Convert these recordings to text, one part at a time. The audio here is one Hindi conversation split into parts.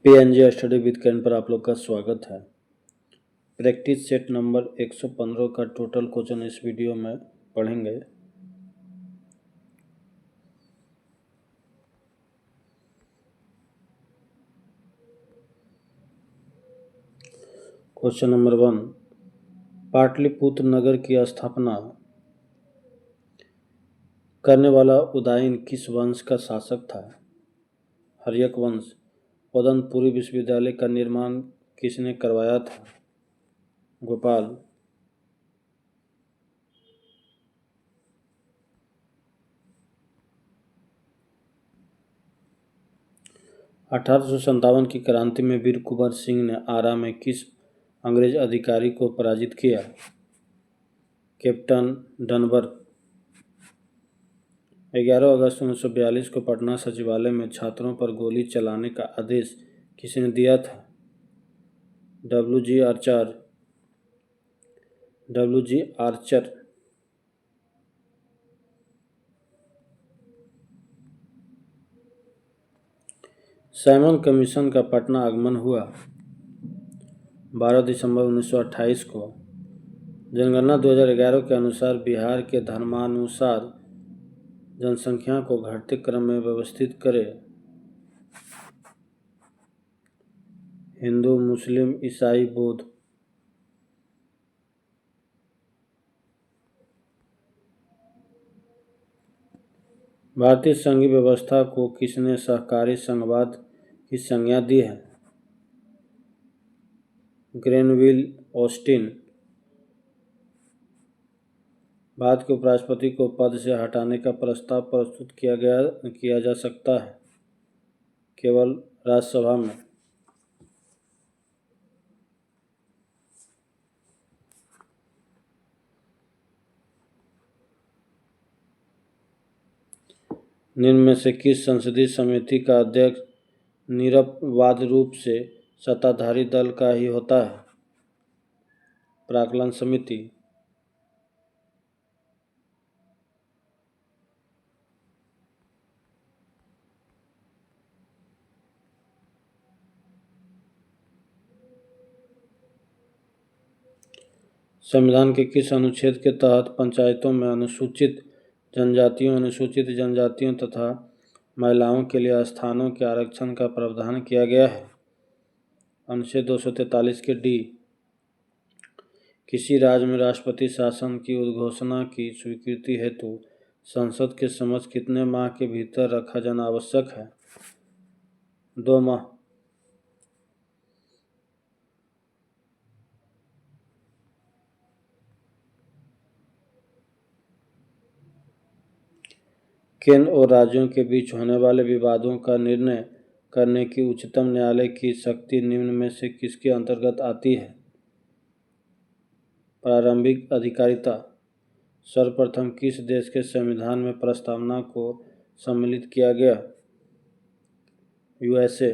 पीएनजी स्टडी विद कैन पर आप लोग का स्वागत है। प्रैक्टिस सेट नंबर 115 का टोटल क्वेश्चन इस वीडियो में पढ़ेंगे। क्वेश्चन नंबर 1, पाटलिपुत्र नगर की स्थापना करने वाला उदयन किस वंश का शासक था? हर्यक वंश। पदनपुरी विश्वविद्यालय का निर्माण किसने करवाया था? गोपाल। 1857 की क्रांति में वीर कुंवर सिंह ने आरा में किस अंग्रेज अधिकारी को पराजित किया? कैप्टन डनवर्थ। 11 अगस्त 1942 को पटना सचिवालय में छात्रों पर गोली चलाने का आदेश किसने दिया था? W G Archer. Simon commission का पटना आगमन हुआ 12 दिसंबर 1928 को। जनगणना 2011 के अनुसार बिहार के धर्मानुसार जनसंख्या को घटते क्रम में व्यवस्थित करें। हिंदू, मुस्लिम, ईसाई, बौद्ध। भारतीय संघीय व्यवस्था को किसने सहकारी संघवाद की संज्ञा दी है? Granville Austin. भारत के उपराष्ट्रपति को पद से हटाने का प्रस्ताव प्रस्तुत किया जा सकता है केवल राज्यसभा में। निम्न में से किस संसदीय समिति का अध्यक्ष निरपवाद रूप से सत्ताधारी दल का ही होता है? प्राक्कलन समिति। संविधान के किस अनुच्छेद के तहत पंचायतों में अनुसूचित जनजातियों तथा महिलाओं के लिए स्थानों के आरक्षण का प्रावधान किया गया है? अनुच्छेद 243 के डी। किसी राज्य में राष्ट्रपति शासन की उद्घोषणा की स्वीकृति हेतु संसद के समक्ष कितने माह के भीतर रखा जाना आवश्यक है? 2 माह। केंद्र और राज्यों के बीच होने वाले विवादों का निर्णय करने की उच्चतम न्यायालय की शक्ति निम्न में से किसके अंतर्गत आती है? प्रारंभिक अधिकारिता। सर्वप्रथम किस देश के संविधान में प्रस्तावना को सम्मिलित किया गया? USA.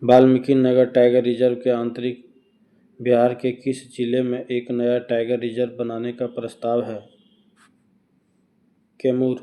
Valmiki Nagar tiger reserve के आंतरिक बिहार के किस जिले में एक नया टाइगर रिजर्व बनाने का प्रस्ताव है? कैमूर।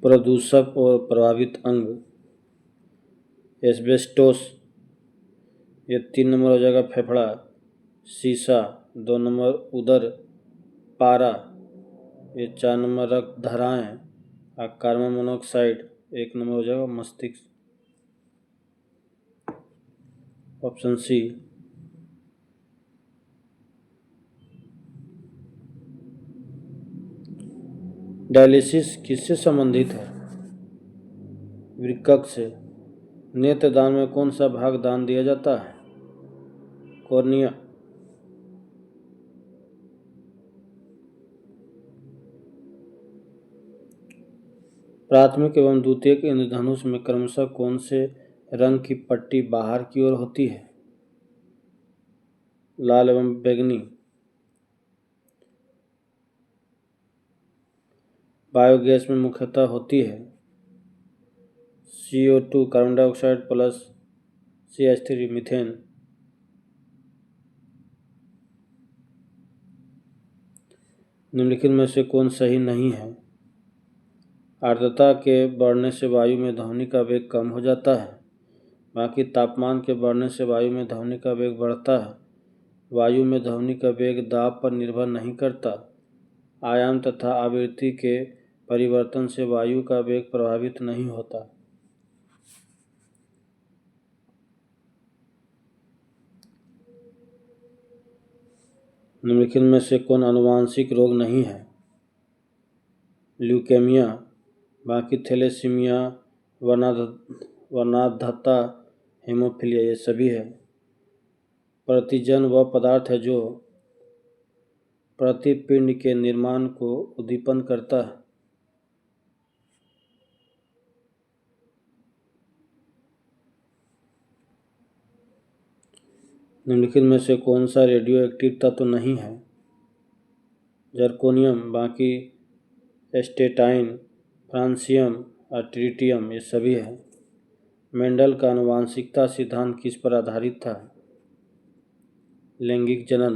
प्रदूषक और प्रभावित अंग। एस्बेस्टोस, ये 3 नंबर हो जाएगा फेफड़ा। सीसा 2 नंबर उदर। पारा ये 4 नंबर रक्त धाराएं। और कार्बन मोनोऑक्साइड 1 नंबर हो जाएगा मस्तिष्क। Option C. डायलिसिस किससे संबंधित है? वृक्क से। नेत्र दान में कौन सा भाग दान दिया जाता है? कॉर्निया। प्राथमिक एवं द्वितीयक इंद्रधनुष में क्रमशः कौन से रंग की पट्टी बाहर की ओर होती है? लाल एवं बैंगनी। बायोगैस में मुख्यतः होती है CO2 carbon dioxide plus CH3 methane. निम्नलिखित में से कौन सही नहीं है? आर्द्रता के बढ़ने से वायु में ध्वनि का वेग कम हो जाता है, बाकी तापमान के बढ़ने से वायु में ध्वनि का वेग बढ़ता है। वायु में ध्वनि का वेग दाब पर निर्भर नहीं करता। आयाम तथा आवृत्ति के परिवर्तन से वायु का वेग प्रभावित नहीं होता। निम्नलिखित में से कौन आनुवांशिक रोग नहीं है? ल्यूकेमिया, बाकी थैलेसीमिया, वर्णांधता, हेमोफीलिया, ये सभी है। प्रतिजन वह पदार्थ है जो प्रतिपिंड के निर्माण को उद्दीपन करता है। निम्नलिखित में से कौन सा रेडियो एक्टिव तत्व नहीं है? जर्कोनियम, बाकी एस्टेटाइन, फ्रांसियम और ट्रिटियम, ये सभी है। मेंडल का आनुवांशिकता सिद्धांत किस पर आधारित था? लैंगिक जनन।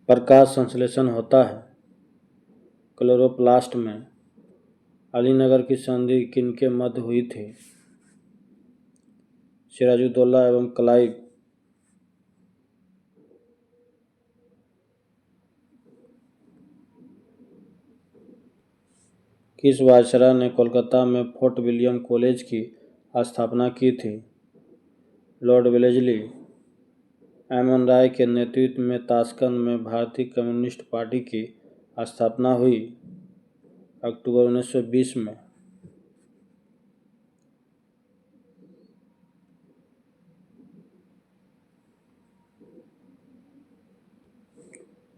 प्रकाश संश्लेषण होता है क्लोरोप्लास्ट में। अलीनगर की संधि किनके मध्य हुई थी? सिराजुद्दौला एवं क्लाइव। किस वायसराय ने कोलकाता में फोर्ट विलियम कॉलेज की स्थापना की थी? Lord Wellesley. एमएन राय के नेतृत्व में ताशकंद में भारतीय कम्युनिस्ट पार्टी की स्थापना हुई अक्टूबर 1920 में।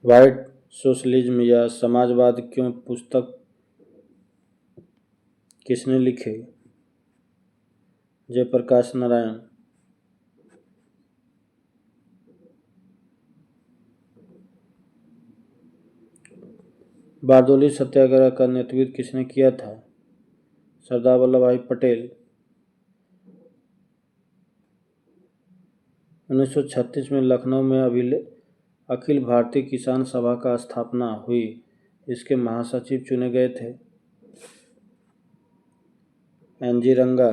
व्हाइट सोशलिज्म या समाजवाद क्यों पुस्तक किसने लिखी? जयप्रकाश नारायण। बारदोली सत्याग्रह का नेतृत्व किसने किया था? सरदार वल्लभ भाई पटेल। 1936 में लखनऊ में अखिल भारतीय किसान सभा का स्थापना हुई। इसके महासचिव चुने गए थे NG रंगा।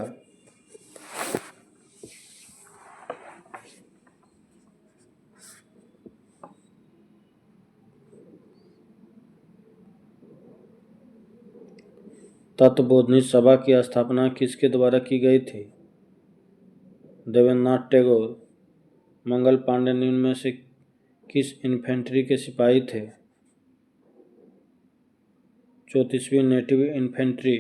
तत्वबोधिनी सभा की स्थापना किसके द्वारा की गई थी? देवेंद्रनाथ टैगोर। मंगल पांडे निम्न में से किस इन्फेंट्री के सिपाही थे? 34वीं नेटिव इन्फेंट्री।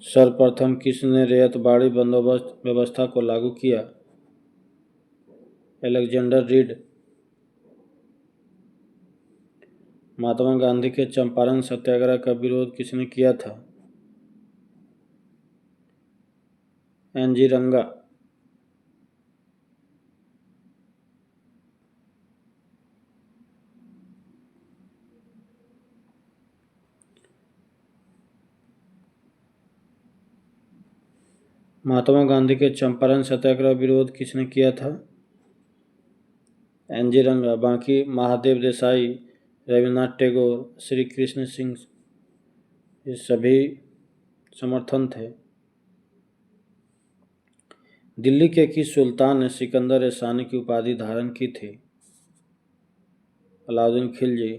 सर्वप्रथम किसने रैयतवाड़ी बंदोबस्त व्यवस्था को लागू किया? Alexander read. महात्मा गांधी के चंपारण सत्याग्रह का विरोध किसने किया था? NG रंगा। महात्मा गांधी के चंपारण सत्याग्रह विरोध किसने किया था? NG रंगा। बाकी महादेव देसाई, रविन्द्रनाथ टैगोर, श्री कृष्ण सिंह, ये सभी समर्थन थे। दिल्ली के किस सुल्तान ने सिकंदर सानी की उपाधि धारण की थी? अलाउद्दीन खिलजी।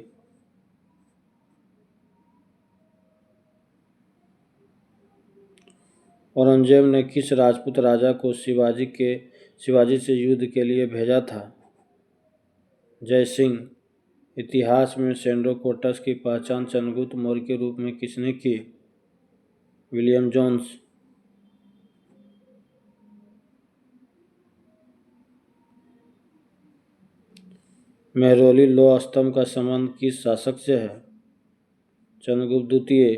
औरंगजेब ने किस राजपूत राजा को शिवाजी से युद्ध के लिए भेजा था? जय सिंह। इतिहास में सेंड्रोकोटस की पहचान चंद्रगुप्त मौर्य के रूप में किसने की? William Jones. मेहरौली लौह स्तंभ का संबंध किस शासक से है? चंद्रगुप्त द्वितीय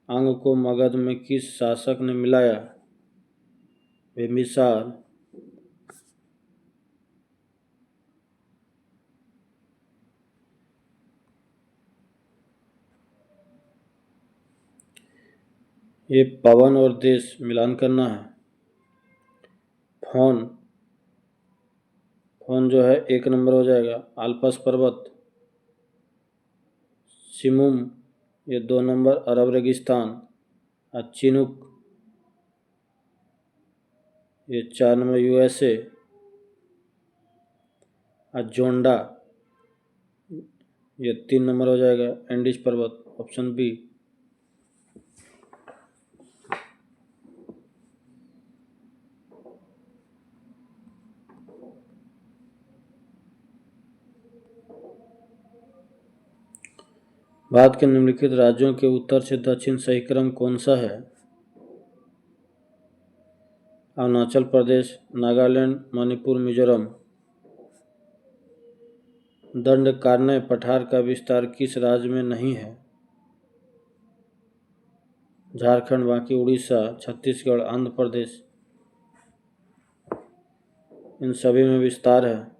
अंग को मगध में किस शासक ने मिलाया? बिंबिसार। ये पवन और देश मिलान करना है। फोन फोन जो है 1 नंबर हो जाएगा। आल्पस पर्वत। सिमुम ये 2 नंबर अरब रेगिस्तान। और चिनुक ये 4 नंबर यूएसए। और जोंडा ये 3 नंबर हो जाएगा एंडीज पर्वत। Option B. भारत के निम्नलिखित राज्यों के उत्तर से दक्षिण सही क्रम कौन सा है? अरुणाचल प्रदेश, नागालैंड, मणिपुर, मिजोरम। दंडकारण्य पठार का विस्तार किस राज्य में नहीं है? झारखंड, बाकी उड़ीसा, छत्तीसगढ़, आंध्र प्रदेश। इन सभी में विस्तार है।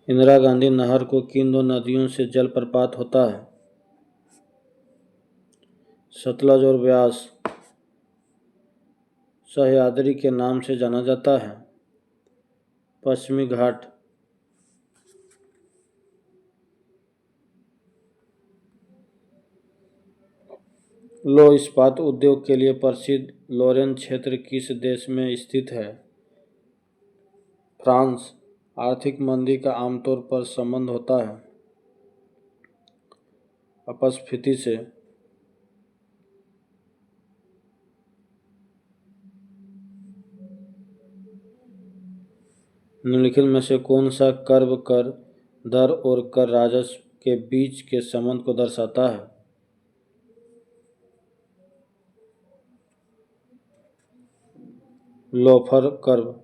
इंदिरा गांधी नहर को किन 2 नदियों से जलप्रपात होता है? सतलज और ब्यास। सह्याद्री के नाम से जाना जाता है? पश्चिमी घाट। लौह इस्पात उद्योग के लिए प्रसिद्ध लोरेन क्षेत्र किस देश में स्थित है? फ्रांस। आर्थिक मंदी का आमतौर पर संबंध होता है अपस्फीति से। निम्नलिखित में से कौन सा कर्व कर दर और कर राजस्व के बीच के संबंध को दर्शाता है? Loafer curve.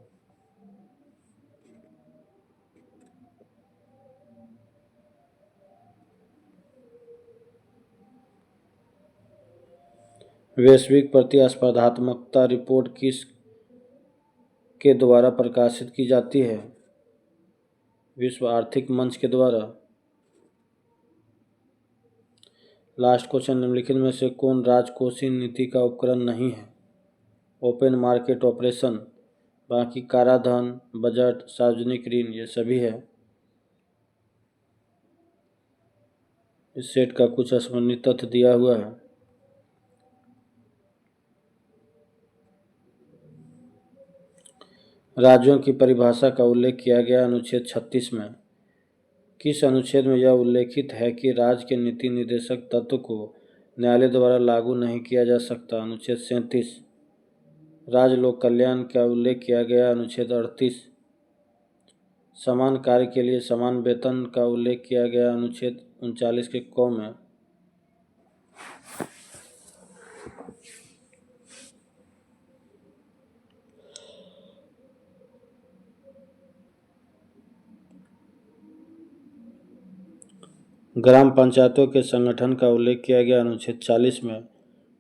वैश्विक प्रतिस्पर्धात्मकता रिपोर्ट किस के द्वारा प्रकाशित की जाती है? विश्व आर्थिक मंच के द्वारा। लास्ट क्वेश्चन, निम्नलिखित में से कौन राजकोषीय नीति का उपकरण नहीं है? ओपन मार्केट ऑपरेशन, बाकी कराधान, बजट, सार्वजनिक ऋण, ये सभी है। इस सेट का कुछ संबंधित तथ्य दिया हुआ है। राज्यों की परिभाषा का उल्लेख किया गया अनुच्छेद 36 में। किस अनुच्छेद में यह उल्लेखित है कि राज्य के नीति निर्देशक तत्व को न्यायालय द्वारा लागू नहीं किया जा सकता? अनुच्छेद 37। राज्य लोक कल्याण का उल्लेख किया गया अनुच्छेद 38। समान कार्य के लिए समान वेतन का उल्लेख किया गया अनुच्छेद 39 के क में। ग्राम पंचायतों के संगठन का उल्लेख किया गया अनुच्छेद 40 में।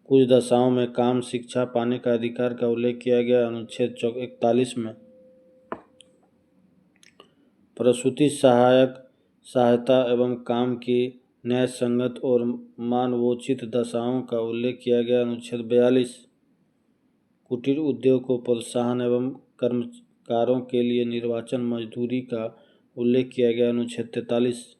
कुछ दशाओं में काम शिक्षा पाने का अधिकार का उल्लेख किया गया अनुच्छेद 41 में। प्रसूति सहायता एवं काम की न्याय संगत और मानवोचित दशाओं का उल्लेख किया गया अनुच्छेद 42। कुटीर उद्योग को प्रोत्साहन एवं कर्मकारों के लिए निर्वाचन मजदूरी का उल्लेख किया गया अनुच्छेद 43।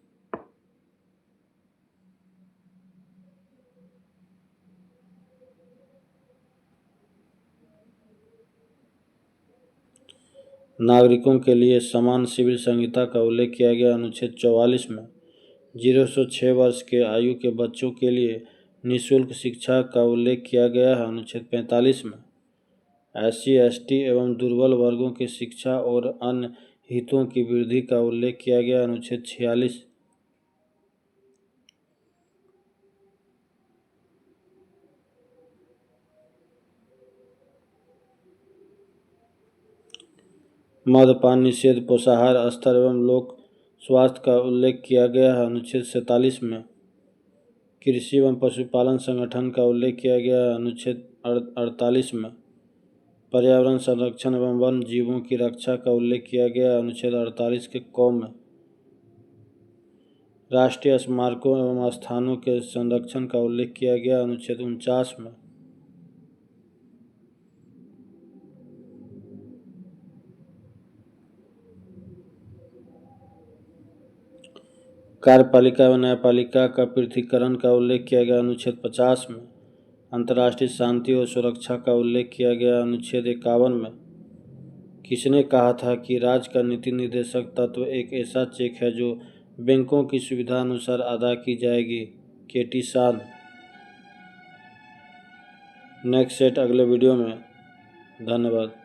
नागरिकों के लिए समान सिविल संहिता का उल्लेख किया गया अनुच्छेद 44 में। 0 से 6 वर्ष के आयु के बच्चों के लिए निःशुल्क शिक्षा का उल्लेख किया गया है अनुच्छेद 45 में। SC ST एवं दुर्बल वर्गों की शिक्षा और अन्य हितों की वृद्धि का उल्लेख किया गया अनुच्छेद 46। मद्यपान निषेध, पोषाहार स्तर एवं लोक स्वास्थ्य का उल्लेख किया गया है अनुच्छेद 47 में। कृषि एवं पशुपालन संगठन का उल्लेख किया गया है अनुच्छेद 48 में। पर्यावरण संरक्षण एवं वन जीवों की रक्षा का उल्लेख किया गया है अनुच्छेद 48 के क में। राष्ट्रीय स्मारकों एवं स्थानों के संरक्षण का उल्लेख किया गया अनुच्छेद 49 में। कार्यपालिका एवं न्यायपालिका का पृथक्करण का उल्लेख किया गया अनुच्छेद 50 में। अंतर्राष्ट्रीय शांति और सुरक्षा का उल्लेख किया गया अनुच्छेद 51 में। किसने कहा था कि राज्य का नीति निर्देशक तत्व एक ऐसा चेक है जो बैंकों की सुविधा अनुसार अदा की जाएगी? केटी शान। नेक्स्ट सेट अगले वीडियो में। धन्यवाद।